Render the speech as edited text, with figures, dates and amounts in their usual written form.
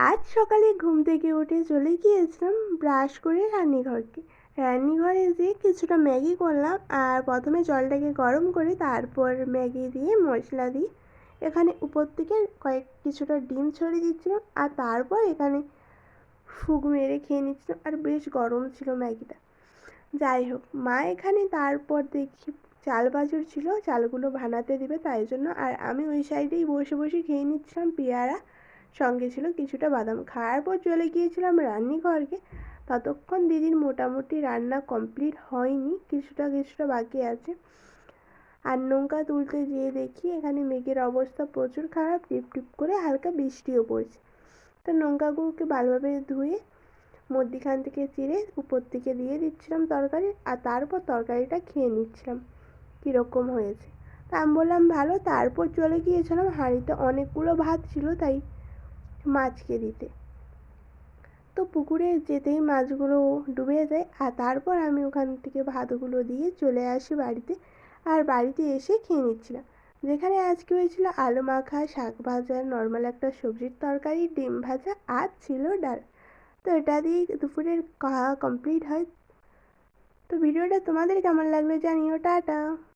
আজ সকালে ঘুম থেকে উঠে চলে গিয়েছিলাম ব্রাশ করে রান্নাঘরে যেয়ে কিছুটা ম্যাগি করলাম। আর প্রথমে জলটাকে গরম করে তারপর ম্যাগি দিয়ে মশলা দিয়ে এখানে উপর থেকে কিছুটা ডিম ছড়িয়ে দিচ্ছিলাম। আর তারপর এখানে ফুক মেরে খেয়ে নিচ্ছিলাম। আর বেশ গরম ছিল ম্যাগিটা। যাই হোক, মা এখানে তারপর দেখি চাল বাছুর ছিল, চালগুলো ভানাতে দিবে তাই জন্য। আর আমি ওই সাইডেই বসে বসে খেয়ে নিচ্ছিলাম পেয়ারা, সঙ্গে ছিল কিছুটা বাদাম। খাওয়ার পর চলে গিয়েছিলাম রান্নাঘরকে। ততক্ষণ দিদির মোটামুটি রান্না কমপ্লিট হয়নি, কিছুটা কিছুটা বাকি আছে। আর নৌকা তুলতে যেয়ে দেখি এখানে মেঘের অবস্থা প্রচুর খারাপ, টিপ টিপ করে হালকা বৃষ্টিও পড়ছে। তো নৌকাগুলোকে ভালোভাবে ধুয়ে মধ্যিখান থেকে চিড়ে উপর থেকে দিয়ে দিচ্ছিলাম তরকারি। আর তারপর তরকারিটা খেয়ে নিচ্ছিলাম কীরকম হয়েছে। তা আমি বললাম ভালো। তারপর চলে গিয়েছিলাম হাঁড়িতে অনেকগুলো ভাত ছিল তাই মাছকে দিতে। তো পুকুরে যেতেই মাছগুলো ডুবে যায়। আর তারপর আমি ওখান থেকে ভাতগুলো দিয়ে চলে আসি বাড়িতে। আর বাড়িতে এসে খেয়ে নিচ্ছিলাম। যেখানে আজকে হয়েছিল আলু মাখা, শাক ভাজা, নর্মাল একটা সবজির তরকারি, ডিম ভাজা আর ছিল ডাল। তো এটা দিয়েই দুপুরের খাওয়া কমপ্লিট হয়। তো ভিডিওটা তোমাদের কেমন লাগলো জানিও। টাটা।